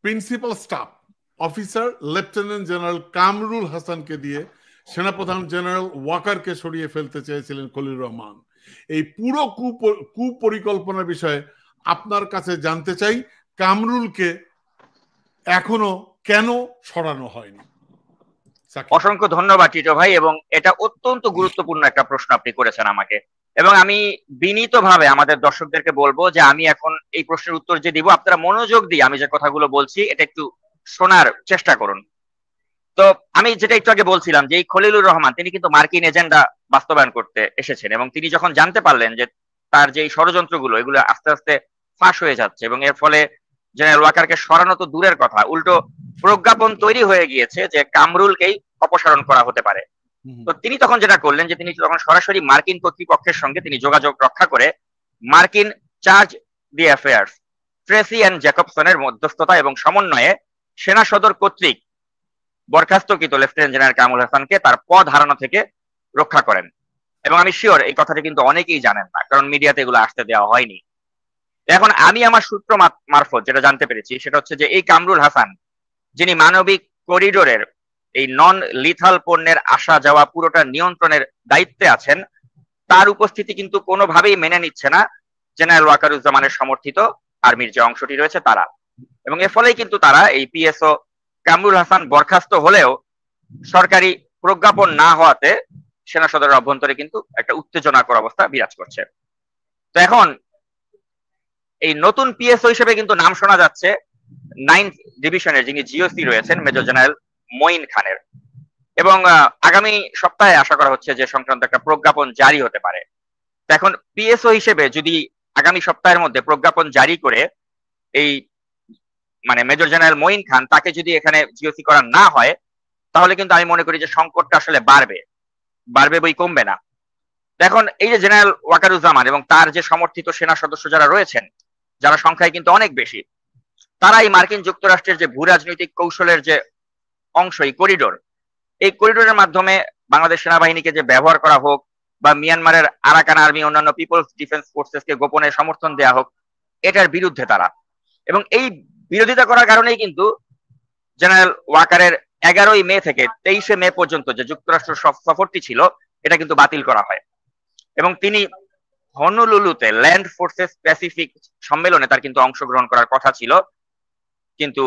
Principal staff officer lieutenant general Kamrul হাসানকে দিয়ে সেনাপ্রধান জেনারেল ওয়াকারকে সরিয়ে ফেলতে চেয়েছিলেন খলিলুর রহমান। এই পুরো কুপরিকল্পনার বিষয়ে আপনার কাছে জানতে চাই, কামরুলকে এখনো কেন সরানো হয়নি? অসংখ্য ধন্যবাদ টিটো ভাই, এবং এটা অত্যন্ত গুরুত্বপূর্ণ একটা প্রশ্ন আপনি করেছেন আমাকে, এবং আমি বিনীতভাবে আমাদের দর্শকদেরকে বলবো যে আমি এখন এই প্রশ্নের উত্তর যে দিব, আপনারা মনোযোগ দিয়ে আমি যে কথাগুলো বলছি এটা একটু শোনার চেষ্টা করুন। তো আমি যেটা একটু আগে বলছিলাম যে এই খলিলুর রহমান তিনি কিন্তু মার্কিন এজেন্ডা বাস্তবায়ন করতে এসেছেন, এবং তিনি যখন জানতে পারলেন যে তার যে ষড়যন্ত্রগুলো এগুলো আস্তে আস্তে ফাঁস হয়ে যাচ্ছে, এবং এর ফলে জেনারেল ওয়াকারকে সরানো তো দূরের কথা, উল্টো প্রজ্ঞাপন তৈরি হয়ে গিয়েছে যে কামরুলকেই অপসারণ করা হতে পারে। তো তিনি তখন যেটা করলেন যে তিনি তখন সরাসরি মার্কিন কর্তৃপক্ষের সঙ্গে তিনি যোগাযোগ রক্ষা করে মার্কিন chargé d' affaires Tracy and জ্যাকবসনের মধ্যস্থতা এবং সমন্বয়ে সেনা সদর কর্তৃক বরখাস্তকৃত লেফটেন্যান্ট জেনারেল কামরুল হাসানকে তার পদ হারানো থেকে রক্ষা করেন। এবং আমি শিওর এই কথাটা কিন্তু অনেকেই জানেন না, কারণ মিডিয়াতে এগুলো আসতে দেওয়া হয়নি। এখন আমি আমার সূত্র মারফত যেটা জানতে পেরেছি সেটা হচ্ছে যে এই কামরুল হাসান, যিনি মানবিক করিডোরের এই নন লিথাল পণ্যের আসা যাওয়া পুরোটা নিয়ন্ত্রণের দায়িত্বে আছেন, তার উপস্থিতি কিন্তু কোনোভাবেই মেনে নিচ্ছে না জেনারেল ওয়াকারুজ্জামানের সমর্থিত আর্মির যে অংশটি রয়েছে তারা। এবং এর ফলেই কিন্তু তারা এই পিএসও কামরুল হাসান বরখাস্ত হলেও সরকারি প্রজ্ঞাপন না হওয়াতে সেনা সদরের অভ্যন্তরে কিন্তু একটা উত্তেজনাকর অবস্থা বিরাজ করছে। তো এখন এই নতুন পিএসও হিসেবে কিন্তু নাম শোনা যাচ্ছে 9th ডিভিশনের যিনি জিওসি রয়েছেন মেজর জেনারেল মঈন খানের, এবং আগামী সপ্তাহে আশা করা হচ্ছে যে সংক্রান্ত একটা প্রজ্ঞাপন জারি হতে পারে। এখন পিএসও হিসেবে যদি আগামী সপ্তাহের মধ্যে প্রজ্ঞাপন জারি করে এই মানে মেজর জেনারেল মঈন খান তাকে যদি এখানে জিওসি করা না হয়, তাহলে কিন্তু আমি মনে করি যে সংকটটা আসলে বাড়বে বই কমবে না। এখন এই যে জেনারেল ওয়াকারুজ্জামান এবং তার যে সমর্থিত সেনা সদস্য যারা রয়েছেন, যারা সংখ্যায় কিন্তু অনেক বেশি, তারা এই মার্কিন যুক্তরাষ্ট্রের যে ভূ রাজনৈতিক কৌশলের যে অংশ এই করিডোরের মাধ্যমে বাংলাদেশ সেনাবাহিনীকে যে ব্যবহার করা হোক বা মিয়ানমারের আরাকান আর্মি অন্যান্য পিপলস ডিফেন্স ফোর্সেসকে গোপনে সমর্থন দেওয়া হোক, এটার বিরুদ্ধে তারা। এবং এই বিরোধিতা করার কারণেই কিন্তু জেনারেল ওয়াকারের 11ই মে থেকে 23শে মে পর্যন্ত যে যুক্তরাষ্ট্র সফরটি ছিল এটা কিন্তু বাতিল করা হয়, এবং তিনি হনুলুলুতে ল্যান্ড ফোর্সেস প্যাসিফিক সম্মেলনে তার কিন্তু অংশগ্রহণ করার কথা ছিল। কিন্তু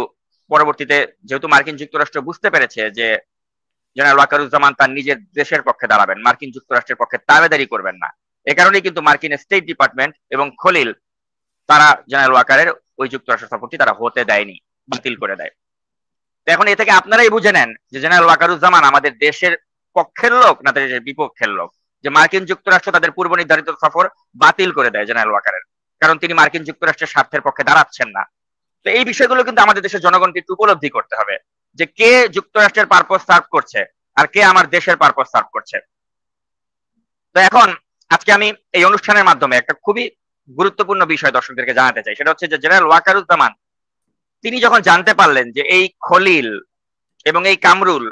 পরবর্তীতে যেহেতু মার্কিন যুক্তরাষ্ট্র বুঝতে পেরেছে যে জেনারেল ওয়াকারুজ্জামান তার নিজের দেশের পক্ষে দাঁড়াবেন, মার্কিন যুক্তরাষ্ট্রের পক্ষে তাবেদারি করবেন না, এ কারণেই কিন্তু মার্কিন স্টেট ডিপার্টমেন্ট এবং খলিল তারা জেনারেল ওয়াকারের ওই যুক্তরাষ্ট্র সফরটি তারা হতে দেয়নি, বাতিল করে দেয়। তো এখন এ থেকে আপনারাই বুঝে নেন যে জেনারেল ওয়াকারুজ্জামান আমাদের দেশের পক্ষের লোক না দেশের বিপক্ষের লোক, যে মার্কিন যুক্তরাষ্ট্র তাদের পূর্ব নির্ধারিত সফর বাতিল করে দেয় জেনারেল ওয়াকারের, কারণ তিনি মার্কিন যুক্তরাষ্ট্রের স্বার্থের পক্ষে দাঁড়াচ্ছেন না। তো এই বিষয়গুলো কিন্তু আমাদের দেশের জনগণকে একটু উপলব্ধি করতে হবে যে কে যুক্তরাষ্ট্রের পারপাস সার্ভ করছে আর কে আমার দেশের পারপাস সার্ভ করছে। তো এখন আজকে আমি এই অনুষ্ঠানের মাধ্যমে একটা খুবই গুরুত্বপূর্ণ বিষয় দর্শকদেরকে জানাতে চাই, সেটা হচ্ছে যে জেনারেল ওয়াকারুজ্জামান তিনি যখন জানতে পারলেন যে এই খলিল এবং এই কামরুল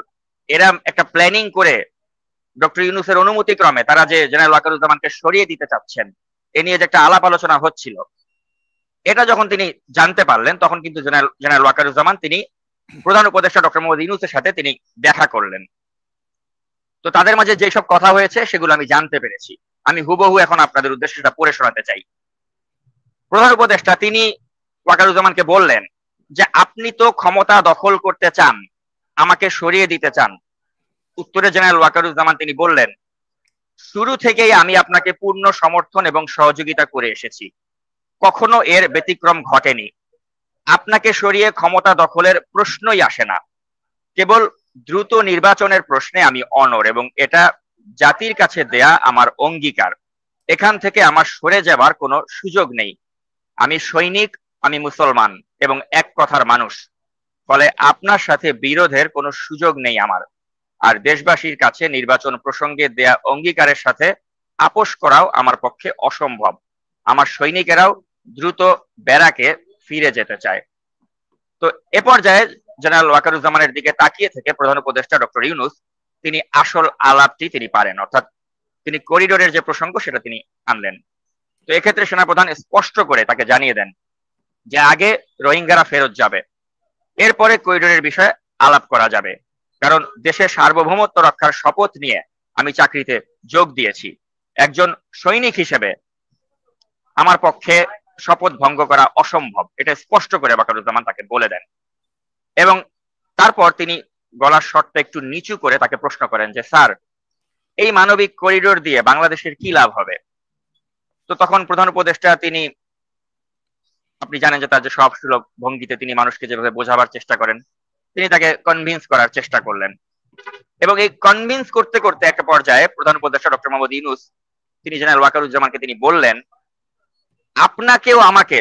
এরা একটা প্ল্যানিং করে ডক্টর ইউনূসের অনুমতি ক্রমে তারা যে জেনারেল ওয়াকারুজ্জামানকে সরিয়ে দিতে চাচ্ছেন, এ নিয়ে যে একটা আলাপ আলোচনা হচ্ছিল, এটা যখন তিনি জানতে পারলেন তখন কিন্তু জেনারেল ওয়াকারুজ্জামান তিনি প্রধান উপদেষ্টা ডক্টর মোহাম্মদ ইউনূসের সাথে তিনি দেখা করলেন। তো তাদের মাঝে যেসব কথা হয়েছে সেগুলো আমি জানতে পেরেছি, আমি হুবহু এখন আপনাদের উদ্দেশ্যে সেটা পড়ে শোনাতে চাই। প্রধান উপদেষ্টা তিনি ওয়াকারুজ্জামানকে বললেন যে আপনি তো ক্ষমতা দখল করতে চান, আমাকে সরিয়ে দিতে চান। উত্তরে জেনারেল ওয়াকারুজ্জামান তিনি বললেন, শুরু থেকেই আমি আপনাকে পূর্ণ সমর্থন এবং সহযোগিতা করে এসেছি, কখনো এর ব্যতিক্রম ঘটেনি। আপনাকে সরিয়ে ক্ষমতা দখলের প্রশ্নই আসে না। কেবল দ্রুত নির্বাচনের প্রশ্নে আমি অনড়, এবং এটা জাতির কাছে দেয়া আমার অঙ্গীকার। এখান থেকে আমার সরে যাবার কোনো সুযোগ নেই। আমি সৈনিক, আমি মুসলমান এবং এক কথার মানুষ, ফলে আপনার সাথে বিরোধের কোনো সুযোগ নেই আমার। আর দেশবাসীর কাছে নির্বাচন প্রসঙ্গে দেয়া অঙ্গীকারের সাথে আপোষ করাও আমার পক্ষে অসম্ভব। আমার সৈনিকেরাও দ্রুত ব্যারাকে ফিরে যেতে চায়। তো এ পর্যায়ে জেনারেল ওয়াকারুজ্জামানের দিকে তাকিয়ে থেকে প্রধান উপদেষ্টা ডক্টর ইউনূস তিনি আসল আলাপটি তিনি পারেন, অর্থাৎ তিনি করিডোরের যে প্রসঙ্গ সেটা তিনি আনলেন। তো এক্ষেত্রে সেনাপ্রধান স্পষ্ট করে তাকে জানিয়ে দেন যে আগে রোহিঙ্গারা ফেরত যাবে, এরপরে করিডোরের বিষয়ে আলাপ করা যাবে, কারণ দেশের সার্বভৌমত্ব রক্ষার শপথ নিয়ে আমি চাকরিতে যোগ দিয়েছি। একজন সৈনিক হিসেবে আমার পক্ষে শপথ ভঙ্গ করা অসম্ভব, এটা স্পষ্ট করে ওয়াকারুজ্জামান তাকে বলে দেন। এবং তারপর তিনি গলার স্বরটা একটু নিচু করে তাকে প্রশ্ন করেন যে, স্যার, এই মানবিক করিডোর দিয়ে বাংলাদেশের কি লাভ হবে? তো তখন প্রধান উপদেষ্টা, তিনি, আপনি জানেন যে তার যে সব সুলভ ভঙ্গিতে তিনি মানুষকে যেভাবে বোঝাবার চেষ্টা করেন, তিনি তাকে কনভিন্স করার চেষ্টা করলেন। এবং এই কনভিন্স করতে করতে একটা পর্যায়ে প্রধান উপদেষ্টা ডক্টর মোহাম্মদ ইউনূস তিনি জেনারেল ওয়াকারুজ্জামানকে তিনি বললেন, আপনাকেও আমাকে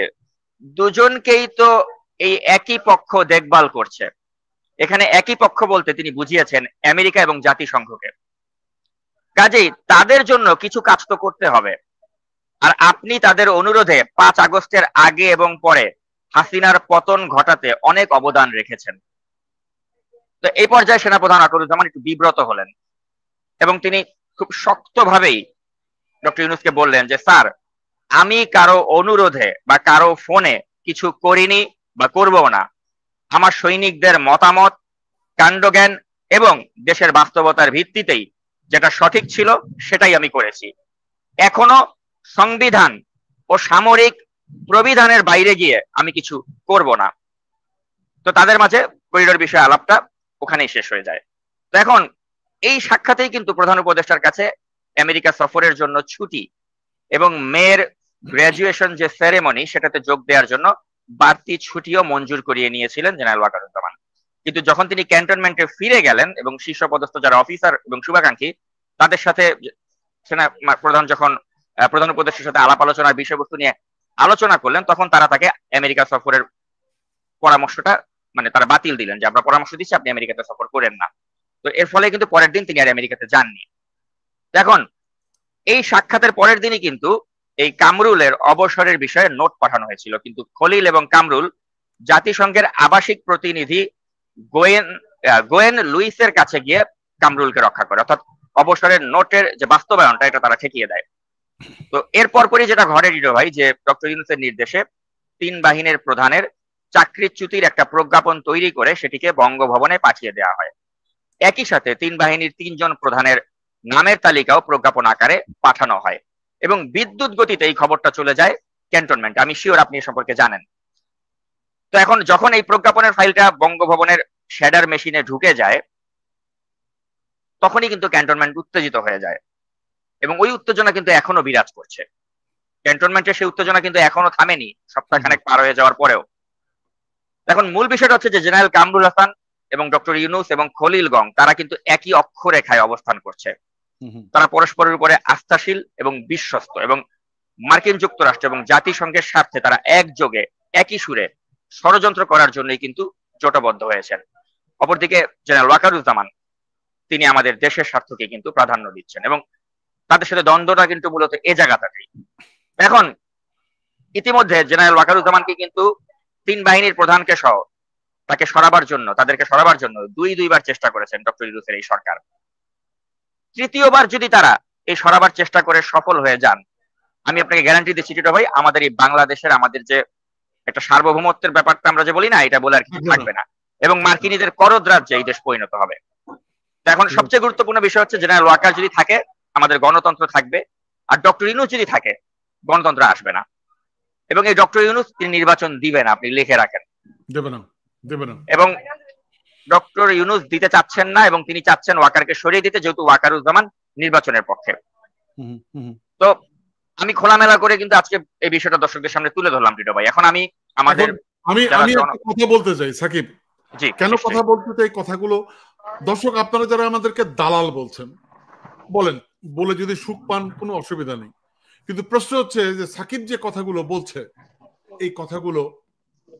দুজনকেই তো এই একই পক্ষ দেখভাল করছে। এখানে একই পক্ষ বলতে তিনি বুঝিয়েছেন আমেরিকা এবং জাতিসংঘকে। কাজেই তাদের জন্য কিছু কাজ তো করতে হবে। আর আপনি তাদের অনুরোধে 5 আগস্টের আগে এবং পরে হাসিনার পতন ঘটাতে অনেক অবদান রেখেছেন। তো এই পর্যায়ে সেনাপ্রধান ওয়াকারুজ্জামান একটু বিব্রত হলেন এবং তিনি খুব শক্তভাবেই ডক্টর ইউনূসকে বললেন যে, স্যার, আমি কারো অনুরোধে বা কারো ফোনে কিছু করিনি বা করবো না। আমার সৈনিকদের মতামত, কাণ্ডজ্ঞান এবং দেশের বাস্তবতার ভিত্তিতেই যেটা সঠিক ছিল সেটাই আমি করেছি। এখনো সংবিধান ও সামরিক প্রবিধানের বাইরে গিয়ে আমি কিছু করব না। তো তাদের মাঝে করিডোর বিষয়ে আলাপটা ওখানেই শেষ হয়ে যায়। তো এখন এই সাক্ষাতেই কিন্তু প্রধান উপদেষ্টার কাছে আমেরিকা সফরের জন্য ছুটি এবং মেয়ের গ্রাজুয়েশন যে সেরেমনি সেটাতে যোগ দেওয়ার জন্য বাড়তি ছুটিও মঞ্জুর করিয়ে নিয়েছিলেন জেনারেল ওয়াকারুজ্জামান। কিন্তু যখন তিনি ক্যান্টনমেন্টে ফিরে গেলেন এবং শীর্ষপদস্থ যারা অফিসার এবং শুভাকাঙ্ক্ষী তাদের সাথে সেনা প্রধান যখন প্রধান উপদেষ্টার সাথে আলাপ আলোচনার বিষয়বস্তু নিয়ে আলোচনা করলেন, তখন তারা তাকে আমেরিকা সফরের পরামর্শটা তারা বাতিল দিলেন, যে আমরা পরামর্শ দিচ্ছি আপনি আমেরিকাতে সফর করেন না। তো এর ফলে কিন্তু পরের দিন তিনি আর আমেরিকাতে যাননি। এখন এই সাক্ষাতের পরের দিনই কিন্তু এই কামরুলের অবসরের বিষয়ে নোট পাঠানো হয়েছিল, কিন্তু খলিল এবং কামরুল জাতিসংঘের আবাসিক প্রতিনিধি গোয়েন লুইসের কাছে গিয়ে কামরুলকে রক্ষা করে, অর্থাৎ অবসরের নোটের যে বাস্তবায়নটা এটা তারা ঠেকিয়ে দেয়। তো এর পরপরই যেটা ঘটে রিডো ভাই, যে ডক্টর ইউনূসের নির্দেশে 3 বাহিনীর প্রধানের চাকরিচ্যুতির একটা প্রজ্ঞাপন তৈরি করে সেটিকে বঙ্গভবনে পাঠিয়ে দেওয়া হয়। একই সাথে 3 বাহিনীর 3 জন প্রধানের নামের তালিকাও প্রজ্ঞাপন আকারে পাঠানো হয় এবং বিদ্যুৎ গতিতে এই খবরটা চলে যায় ক্যান্টনমেন্টে। আমি শিওর আপনি এ সম্পর্কে জানেন। তো এখন যখন এই প্রজ্ঞাপনের ফাইলটা বঙ্গভবনের শ্যাডার মেশিনে ঢুকে যায়, তখনই কিন্তু ক্যান্টনমেন্ট উত্তেজিত হয়ে যায় এবং ওই উত্তেজনা কিন্তু এখনো বিরাজ করছে। ক্যান্টনমেন্টের সেই উত্তেজনা কিন্তু এখনো থামেনি, সপ্তাহখানেক পার হয়ে যাওয়ার পরেও। এখন মূল বিষয়টা হচ্ছে যে জেনারেল কামরুল হাসান এবং ডক্টর ইউনূস এবং খলিল গং তারা কিন্তু একই অক্ষরেখায় অবস্থান করছে। তারা পরস্পরের উপরে আস্থাশীল এবং বিশ্বস্ত এবং মার্কিন যুক্তরাষ্ট্র এবং জাতিসংঘের স্বার্থে তারা একযোগে একই সুরে ষড়যন্ত্র করার জন্যই কিন্তু জোটবদ্ধ হয়েছেন। অপরদিকে জেনারেল ওয়াকারুজ্জামান তিনি আমাদের দেশের স্বার্থকে কিন্তু প্রাধান্য দিচ্ছেন এবং তাদের সাথে দ্বন্দ্বটা কিন্তু মূলত এ জায়গাটাতেই। এখন ইতিমধ্যে জেনারেল ওয়াকারুজ্জামানকে কিন্তু 3 বাহিনীর প্রধানকে সহ তাদেরকে সরাবার জন্য 2বার চেষ্টা করেছেন ডক্টর ইউনূসের এই সরকার। তৃতীয়বার যদি তারা এই সরাবার চেষ্টা করে সফল হয়ে যান, আমি আপনাকে গ্যারান্টি দিচ্ছি টিটো ভাই, আমাদের এই বাংলাদেশের আমাদের যে একটা সার্বভৌমত্বের ব্যাপারটা আমরা যে বলি না, এটা বলে আর কিছু থাকবে না এবং মার্কিনীদের করদ রাজ্যে এই দেশ পরিণত হবে। এখন সবচেয়ে গুরুত্বপূর্ণ বিষয় হচ্ছে জেনারেল ওয়াকার যদি থাকে আমাদের গণতন্ত্র থাকবে, আর ডক্টর ইউনূস যদি থাকে গণতন্ত্র আসবে না। এবং এই ডক্টর ইউনূস তিনি নির্বাচন দিবেন, আপনি লিখে রাখেন, দেবেন। এবং ডক্টর ইউনূস দিতে চাচ্ছেন না এবং তিনি চাচ্ছেন ওয়াকারকে সরিয়ে দিতে, যেহেতু ওয়াকারুজ্জামান নির্বাচনের পক্ষে। তো আমি খোলামেলা করে কিন্তু আজকে এই বিষয়টা দর্শকদের সামনে তুলে ধরলাম টিটো ভাই। এখন আমি কথা বলতে চাই সাকিব, কেন কথা বলতে চাই, কথাগুলো দর্শক আপনারা যারা আমাদেরকে দালাল বলছেন বলে যদি সুখ পান কোনো অসুবিধা নেই, কিন্তু প্রশ্ন হচ্ছে যে সাকিব যে কথাগুলো বলছে এই কথাগুলো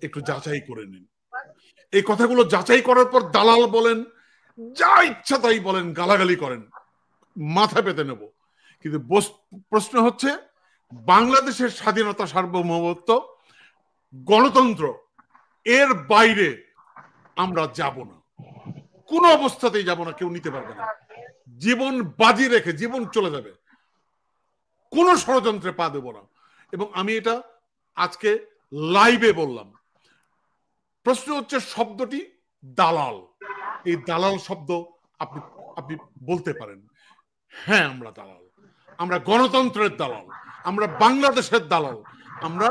একটু যাচাই করে নিন। এই কথাগুলো যাচাই করার পর দালাল বলেন, যা ইচ্ছা তাই বলেন, গালাগালি করেন, মাথা পেতে নেব। কিন্তু প্রশ্ন হচ্ছে বাংলাদেশের স্বাধীনতা, সার্বভৌমত্ব, গণতন্ত্র এর বাইরে আমরা যাব না, কোনো অবস্থাতেই যাব না, কেউ নিতে পারবে না। জীবন বাজি রেখে জীবন চলে যাবে, কোনো ষড়যন্ত্রে পা দেব না। এবং আমি এটা আজকে লাইভে বললাম, প্রশ্ন হচ্ছে শব্দটি দালাল, এই দালাল শব্দ আপনি আপনি বলতে পারেন, হ্যাঁ আমরা দালাল, আমরা গণতন্ত্রের দালাল, আমরা বাংলাদেশের দালাল, আমরা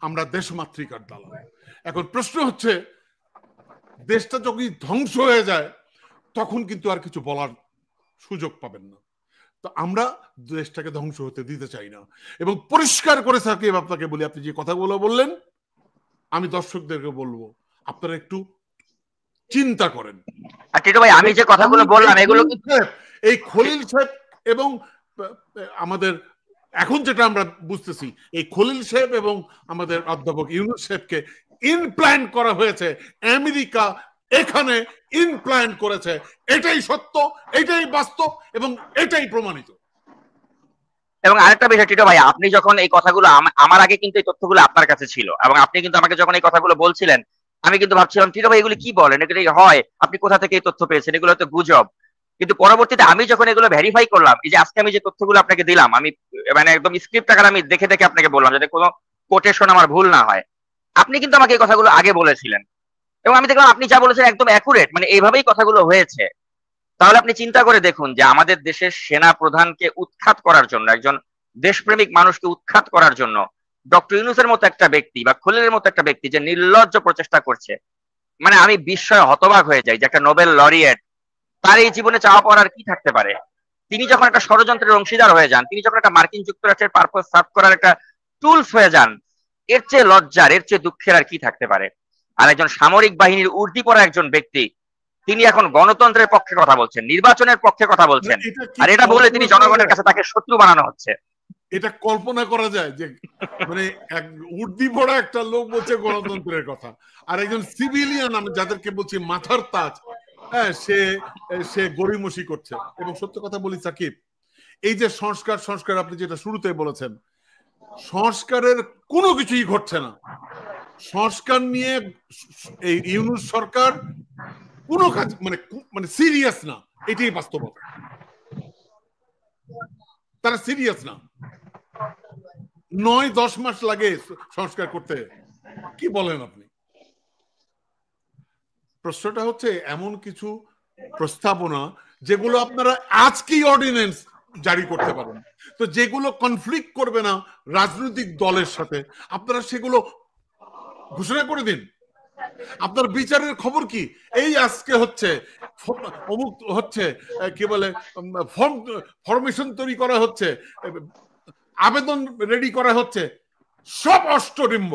আমরা দেশমাতৃকার দালাল। এখন প্রশ্ন হচ্ছে দেশটা যখন ধ্বংস হয়ে যায় তখন কিন্তু আর কিছু বলার সুযোগ পাবেন না। তো আমরা দেশটাকে ধ্বংস হতে দিতে চাই না, এবং পরিষ্কার করে সাকিব আপনাকে বলি, আপনি যে কথাগুলো বললেন আমি দর্শকদেরকে বলবো আপনারা একটু চিন্তা করেন। টিটু ভাই আমি যে কথাগুলো বললাম এগুলো এই খলিল সাহেব এবং আমাদের এখন যেটা আমরা বুঝতেছি এই খলিল সাহেব এবং আমাদের অধ্যাপক ইউনূস সাহেবকে ইনপ্ল্যান্ট করা হয়েছে, আমেরিকা এখানে ইনপ্ল্যান্ট করেছে, এটাই সত্য, এটাই বাস্তব এবং এটাই প্রমাণিত। এবং আরেকটা বিষয় টিটু ভাই, আপনি যখন এই কথাগুলো আমার আগে কিন্তু এই তথ্যগুলো আপনার কাছে ছিল, এবং আপনি কিন্তু আমাকে যখন এই কথাগুলো বলছিলেন আমি কিন্তু ভাবছিলাম টিটু ভাই এগুলো কি বলেন, এগুলো হয়, আপনি কোথা থেকে এই তথ্য পেয়েছেন, এগুলো তো গুজব। কিন্তু পরবর্তীতে আমি যখন এগুলো ভেরিফাই করলাম, এই যে আজকে আমি যে তথ্যগুলো আপনাকে দিলাম, আমি মানে একদম স্ক্রিপ্ট আকারে আমি দেখে দেখে আপনাকে বললাম যাতে কোনো কোটেশন আমার ভুল না হয়, আপনি কিন্তু আমাকে এই কথাগুলো আগে বলেছিলেন এবং আমি দেখলাম আপনি যা বলেছেন একদম অ্যাকুরেট, মানে এইভাবেই কথাগুলো হয়েছে। তাহলে আপনি চিন্তা করে দেখুন যে আমাদের দেশের সেনা প্রধানকে উৎখাত করার জন্য, একজন দেশপ্রেমিক মানুষকে উৎখাত করার জন্য ডক্টর ইউনূসের মতো একটা ব্যক্তি বা খলিলের মতো একটা ব্যক্তি যে নির্লজ্জ প্রচেষ্টা করছে, মানে আমি বিস্ময়ে হতবাক হয়ে যাই যে একটা নোবেল লরিয়েট, তার এই জীবনে চাওয়া পাওয়ার কি থাকতে পারে। তিনি যখন একটা ষড়যন্ত্রের অংশীদার হয়ে যান, তিনি যখন একটা মার্কিন যুক্তরাষ্ট্রের পারপাস সার্ভ করার একটা টুলস হয়ে যান, এর চেয়ে লজ্জার, এর চেয়ে দুঃখের আর কি থাকতে পারে। আর একজন সামরিক বাহিনীর উর্দি পড়া একজন ব্যক্তি তিনি এখন গণতন্ত্রের পক্ষে কথা বলছেন, নির্বাচনের পক্ষে কথা বলছেন, আর এটা বলে তিনি জনগণের কাছে তাকে শত্রু বানানো হচ্ছে। এটা কল্পনা করা যায় যে মানে এক উর্দি পড়া একটা লোক বলছে গণতন্ত্রের কথা, আর একজন সিভিলিয়ান আমি যাদেরকে বলছি মাথার তাজ, হ্যাঁ সে গড়িমসি করছে। এবং সত্য কথা বলি সাকিব, এই যে সংস্কার আপনি যেটা শুরুতে বলেছেন, সংস্কারের কোনো কিছুই ঘটছে না। সংস্কার নিয়ে এই ইউনূস সরকার কোনো কাজ মানে সিরিয়াস না, এটাই বাস্তবতা। তারা সিরিয়াস না, 9-10 মাস লাগে সংস্কার করতে, কি বলেন আপনি? প্রশ্নটা হচ্ছে এমন কিছু প্রস্তাবনা যেগুলো আপনারা আজকেই অর্ডিন্যান্স জারি করতে পারেন, তো যেগুলো কনফ্লিক্ট করবে না রাজনৈতিক দলের সাথে আপনারা সেগুলো ঘোষণা করে দিন। আপনার বিচারের খবর কি? এই আজকে হচ্ছে অমুক হচ্ছে, কি বলে ফরমেশন তৈরি করা হচ্ছে, আবেদন রেডি করা হচ্ছে, সব অষ্টডিম্ব।